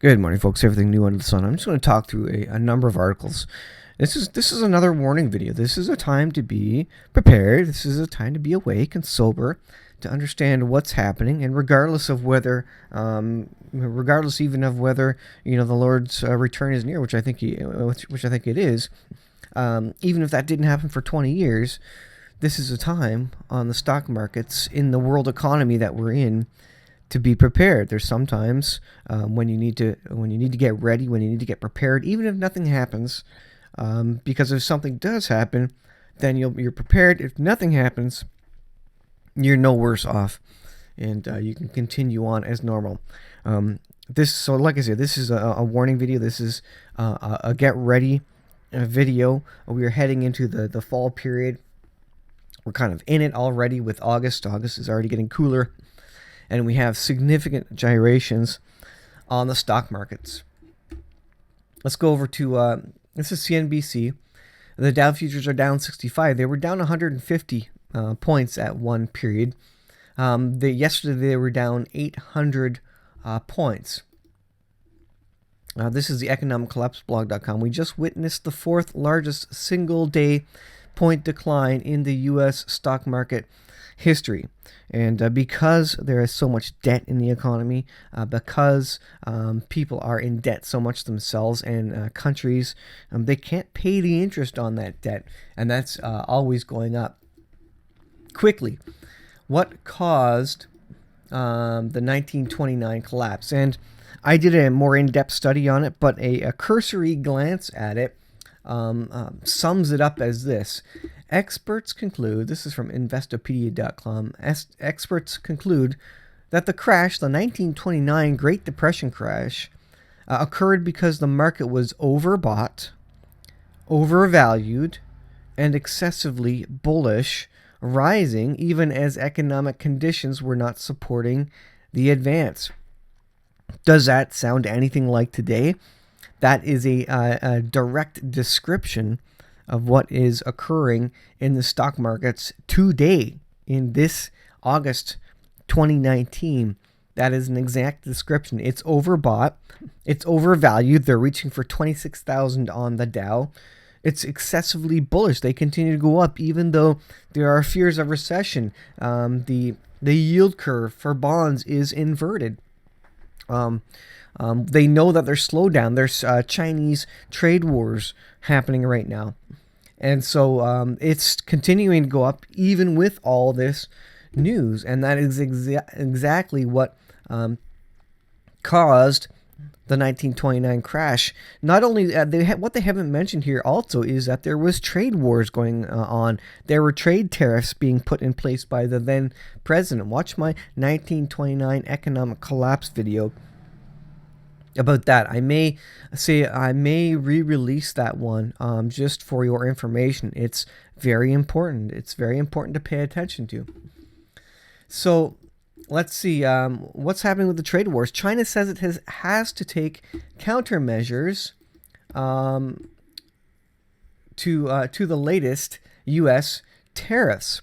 Good morning, folks. Everything new under the sun. I'm just going to talk through a number of articles. This is another warning video. This is a time to be prepared. This is a time to be awake and sober, to understand what's happening, and regardless of whether, regardless even of whether the Lord's return is near, which I think it is. Even if that didn't happen for 20 years, this is a time on the stock markets in the world economy that we're in to be prepared. There's sometimes when you need to get ready, when you need to get prepared, even if nothing happens, because if something does happen, then you're prepared. If nothing happens, you're no worse off, and you can continue on as normal. So like I said, this is a warning video. This is a get ready video. We are heading into the fall period. We're kind of in it already with August. August is already getting cooler, and we have significant gyrations on the stock markets. Let's go over to, this is CNBC. The Dow futures are down 65. They were down 150 points at one period. Yesterday they were down 800 points. This is the economiccollapseblog.com. We just witnessed the fourth largest single day point decline in the U.S. stock market history. And because there is so much debt in the economy, because people are in debt so much themselves, and countries, they can't pay the interest on that debt, and that's always going up quickly. What caused the 1929 collapse? And I did a more in-depth study on it, but a cursory glance at it sums it up as this. Experts conclude, this is from Investopedia.com, experts conclude that the crash, the 1929 Great Depression crash, occurred because the market was overbought, overvalued, and excessively bullish, rising even as economic conditions were not supporting the advance. Does that sound anything like today? That is a direct description of what is occurring in the stock markets today, in this August 2019. That is an exact description. It's overbought. It's overvalued. They're reaching for 26,000 on the Dow. It's excessively bullish. They continue to go up even though there are fears of recession. The yield curve for bonds is inverted. They know that there's slowdown. There's Chinese trade wars happening right now. And so it's continuing to go up even with all this news. And that is exactly what caused the 1929 crash. Not only what they haven't mentioned here also is that there was trade wars going on. There were trade tariffs being put in place by the then president. Watch my 1929 economic collapse video about that. I may re-release that one just for your information. It's very important. It's very important to pay attention to. So let's see what's happening with the trade wars. China says it has to take countermeasures to the latest U.S. tariffs.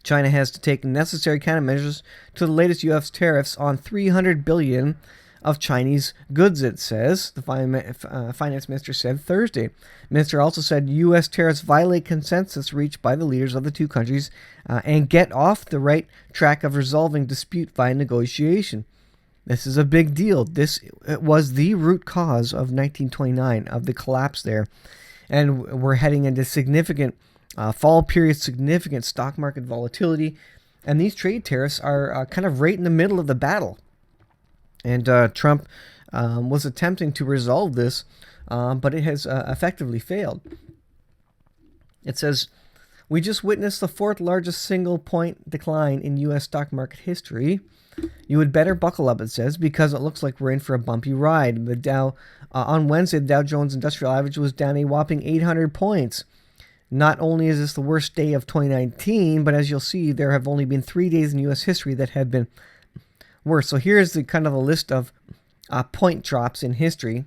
China has to take necessary countermeasures to the latest U.S. tariffs on 300 billion of Chinese goods, it says, the finance minister said Thursday. The minister also said U.S. tariffs violate consensus reached by the leaders of the two countries and get off the right track of resolving dispute via negotiation. This is a big deal. This was the root cause of 1929, of the collapse there. And we're heading into significant fall period, significant stock market volatility. And these trade tariffs are kind of right in the middle of the battle. And Trump was attempting to resolve this, but it has effectively failed. It says, we just witnessed the fourth largest single point decline in U.S. stock market history. You would better buckle up, it says, because it looks like we're in for a bumpy ride. The Dow, on Wednesday, the Dow Jones Industrial Average was down a whopping 800 points. Not only is this the worst day of 2019, but as you'll see, there have only been 3 days in U.S. history that have been worse. So here's the kind of a list of point drops in history.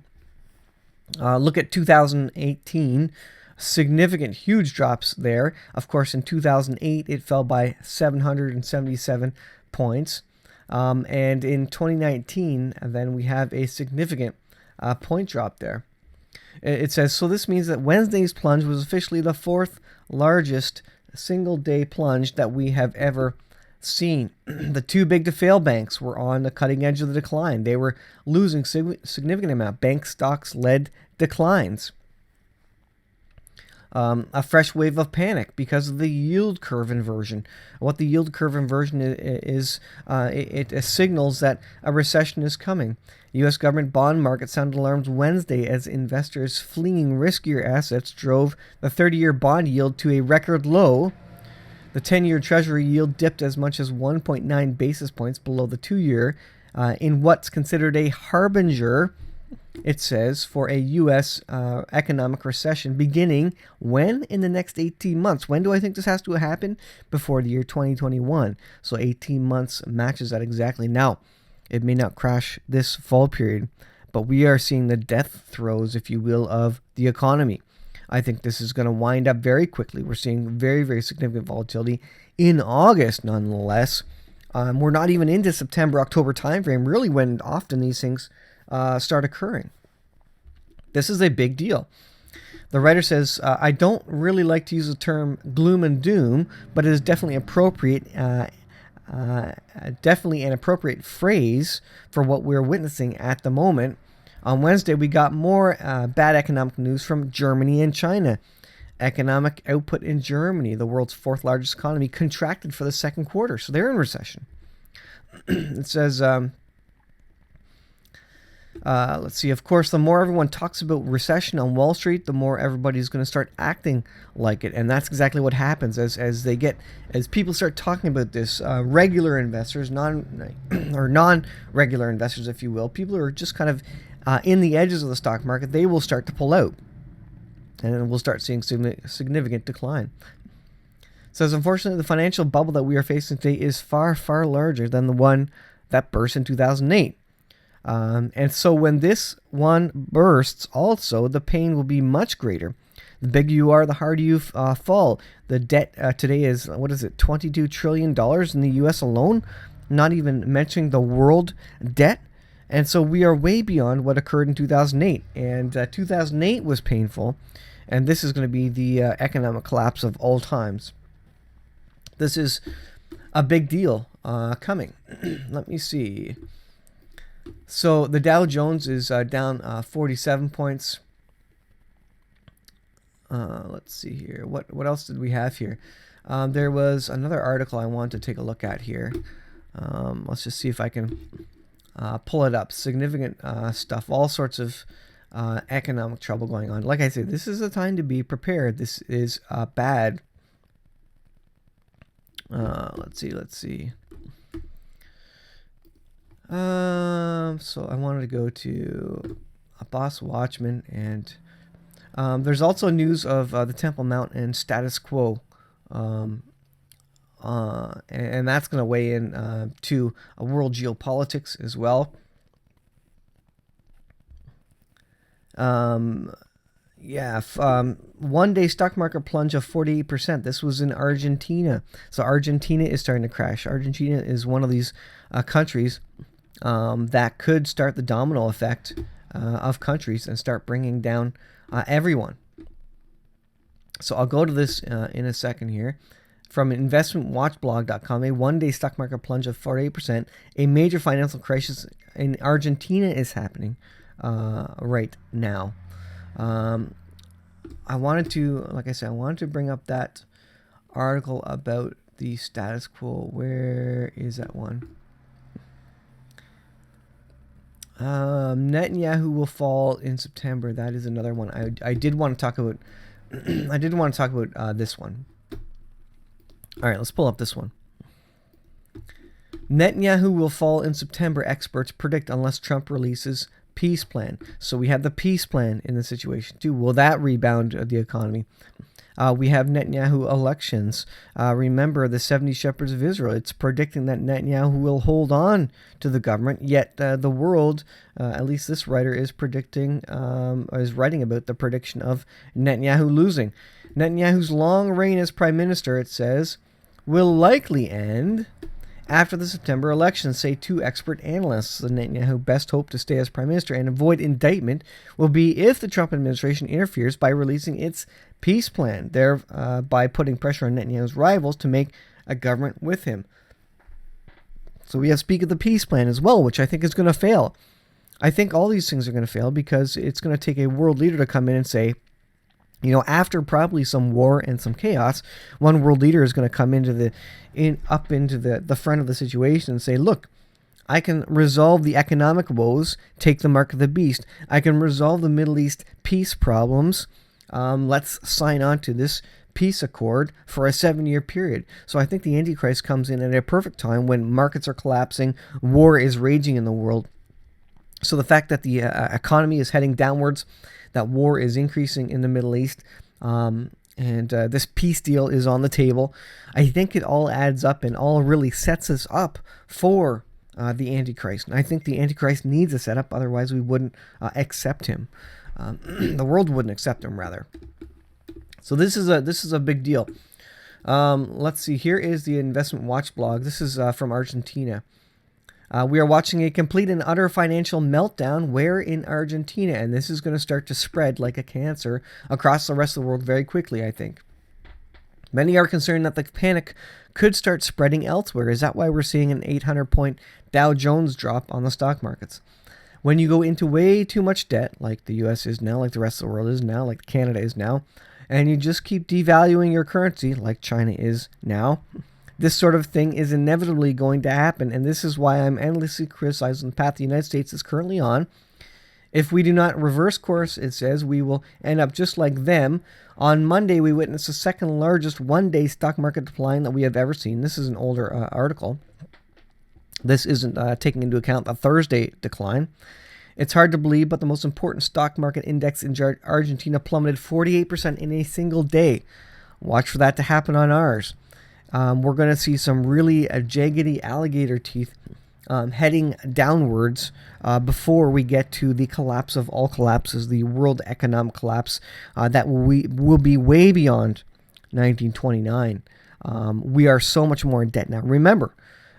Look at 2018. Significant, huge drops there. Of course, in 2008, it fell by 777 points. And in 2019, then we have a significant point drop there. It says, so this means that Wednesday's plunge was officially the fourth largest single day plunge that we have ever seen. The too big to fail banks were on the cutting edge of the decline. They were losing significant amount. Bank stocks led declines. A fresh wave of panic because of the yield curve inversion. What the yield curve inversion is, it signals that a recession is coming. U.S. government bond market sounded alarms Wednesday as investors fleeing riskier assets drove the 30-year bond yield to a record low. The 10-year Treasury yield dipped as much as 1.9 basis points below the 2-year in what's considered a harbinger, it says, for a U.S. Economic recession beginning when? In the next 18 months. When do I think this has to happen? Before the year 2021. So 18 months matches that exactly. Now, it may not crash this fall period, but we are seeing the death throes, if you will, of the economy. I think this is going to wind up very quickly. We're seeing very, very significant volatility in August, nonetheless. We're not even into September, October timeframe, really, when often these things start occurring. This is a big deal. The writer says, I don't really like to use the term gloom and doom, but it is definitely appropriate, definitely an appropriate phrase for what we're witnessing at the moment. On Wednesday, we got more bad economic news from Germany and China. Economic output in Germany, the world's fourth largest economy, contracted for the second quarter, so they're in recession. It says, let's see, of course, the more everyone talks about recession on Wall Street, the more everybody's going to start acting like it. And that's exactly what happens as people start talking about this. Regular investors, non-regular investors, if you will, people who are just kind of in the edges of the stock market, they will start to pull out. And then we'll start seeing significant decline. It says, unfortunately, the financial bubble that we are facing today is far, far larger than the one that burst in 2008. And so when this one bursts, also, the pain will be much greater. The bigger you are, the harder you fall. The debt today is, $22 trillion in the U.S. alone, not even mentioning the world debt. And so we are way beyond what occurred in 2008. And 2008 was painful, and this is going to be the economic collapse of all times. This is a big deal coming. Let me see. So the Dow Jones is down 47 points. Let's see here. What else did we have here? There was another article I wanted to take a look at here. Let's just see if I can pull it up. Significant stuff. All sorts of economic trouble going on. Like I said, this is a time to be prepared. This is bad. Let's see. So I wanted to go to a Boss Watchman, and there's also news of the Temple Mount and status quo, and that's going to weigh in to world geopolitics as well. One day stock market plunge of 48%. This was in Argentina. So Argentina is starting to crash. Argentina is one of these countries that could start the domino effect of countries and start bringing down everyone. So I'll go to this in a second here. From investmentwatchblog.com, a one-day stock market plunge of 48%. A major financial crisis in Argentina is happening right now. I wanted to bring up that article about the status quo. Where is that one? Netanyahu will fall in September. That is another one. I did want to talk about. I did want to talk about this one. All right, let's pull up this one. Netanyahu will fall in September, experts predict, unless Trump releases peace plan. So we have the peace plan in the situation too. Will that rebound the economy? We have Netanyahu elections. Remember the 70 shepherds of Israel. It's predicting that Netanyahu will hold on to the government, yet the world, at least this writer is predicting, is writing about the prediction of Netanyahu losing. Netanyahu's long reign as prime minister, it says, will likely end after the September election, say two expert analysts. The Netanyahu best hope to stay as prime minister and avoid indictment will be if the Trump administration interferes by releasing its peace plan, thereby putting pressure on Netanyahu's rivals to make a government with him. So we have speak of the peace plan as well, which I think is going to fail. I think all these things are going to fail because it's going to take a world leader to come in and say, after probably some war and some chaos, one world leader is going to come into the front of the situation and say, look, I can resolve the economic woes, take the mark of the beast. I can resolve the Middle East peace problems. Let's sign on to this peace accord for a 7-year period. So I think the Antichrist comes in at a perfect time when markets are collapsing, war is raging in the world. So the fact that the economy is heading downwards, that war is increasing in the Middle East, and this peace deal is on the table, I think it all adds up and all really sets us up for the Antichrist. And I think the Antichrist needs a setup, otherwise we wouldn't accept him. The world wouldn't accept him, rather. So this is a big deal. Let's see. Here is the Investment Watch blog. This is from Argentina. We are watching a complete and utter financial meltdown where in Argentina, and this is going to start to spread like a cancer across the rest of the world very quickly, I think. Many are concerned that the panic could start spreading elsewhere. Is that why we're seeing an 800-point Dow Jones drop on the stock markets? When you go into way too much debt, like the U.S. is now, like the rest of the world is now, like Canada is now, and you just keep devaluing your currency, like China is now, this sort of thing is inevitably going to happen, and this is why I'm endlessly criticizing the path the United States is currently on. If we do not reverse course, it says, we will end up just like them. On Monday, we witnessed the second largest one-day stock market decline that we have ever seen. This is an older article. This isn't taking into account the Thursday decline. It's hard to believe, but the most important stock market index in Argentina plummeted 48% in a single day. Watch for that to happen on ours. We're going to see some really jaggedy alligator teeth heading downwards before we get to the collapse of all collapses, the world economic collapse that will be way beyond 1929. We are so much more in debt now. Remember,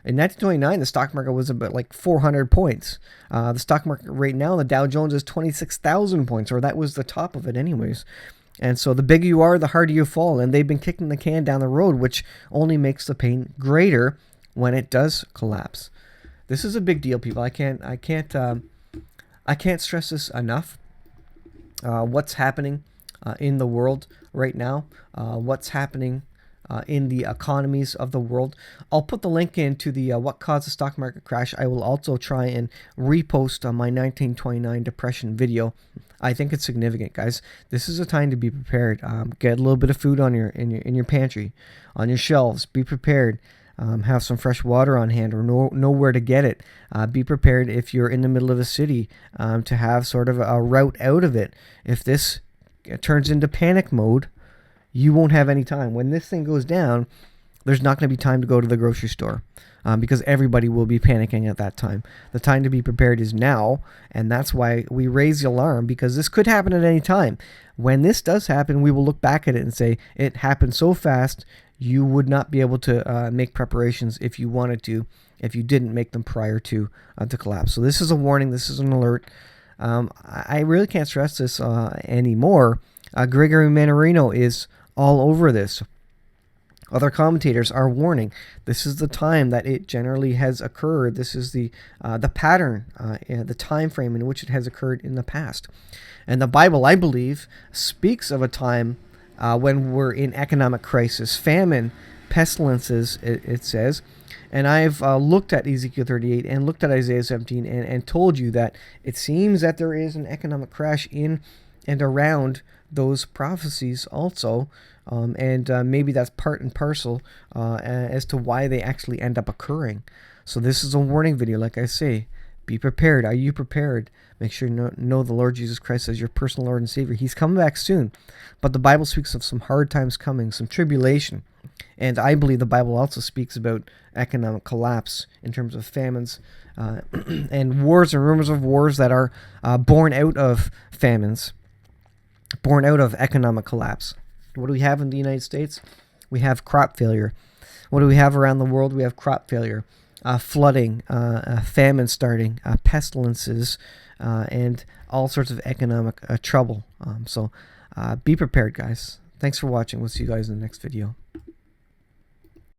in 1929, the stock market was about like 400 points. The stock market right now, the Dow Jones is 26,000 points, or that was the top of it anyways. And so the bigger you are, the harder you fall. And they've been kicking the can down the road, which only makes the pain greater when it does collapse. This is a big deal, people. I can't stress this enough. What's happening in the world right now? What's happening in the economies of the world? I'll put the link into the what caused the stock market crash. I will also try and repost my 1929 depression video. I think it's significant, guys. This is a time to be prepared. Get a little bit of food on in your pantry, on your shelves. Be prepared. Have some fresh water on hand, or know where to get it. Be prepared if you're in the middle of a city to have sort of a route out of it. If this turns into panic mode, you won't have any time. When this thing goes down, there's not going to be time to go to the grocery store because everybody will be panicking at that time. The time to be prepared is now, and that's why we raise the alarm, because this could happen at any time. When this does happen, we will look back at it and say, it happened so fast, you would not be able to make preparations if you wanted to, if you didn't make them prior to collapse. So this is a warning. This is an alert. I really can't stress this anymore. Gregory Mannarino is all over this. Other commentators are warning. This is the time that it generally has occurred. This is the pattern, the time frame in which it has occurred in the past. And the Bible, I believe, speaks of a time when we're in economic crisis, famine, pestilences, it says. And I've looked at Ezekiel 38 and looked at Isaiah 17 and told you that it seems that there is an economic crash in and around those prophecies also. And maybe that's part and parcel as to why they actually end up occurring. So this is a warning video, like I say. Be prepared. Are you prepared? Make sure you know the Lord Jesus Christ as your personal Lord and Savior. He's coming back soon. But the Bible speaks of some hard times coming, some tribulation. And I believe the Bible also speaks about economic collapse in terms of famines and wars and rumors of wars that are born out of famines, born out of economic collapse. What do we have in the United States? We have crop failure. What do we have around the world? We have crop failure, flooding, famine starting, pestilences, and all sorts of economic trouble. So be prepared, guys. Thanks for watching. We'll see you guys in the next video.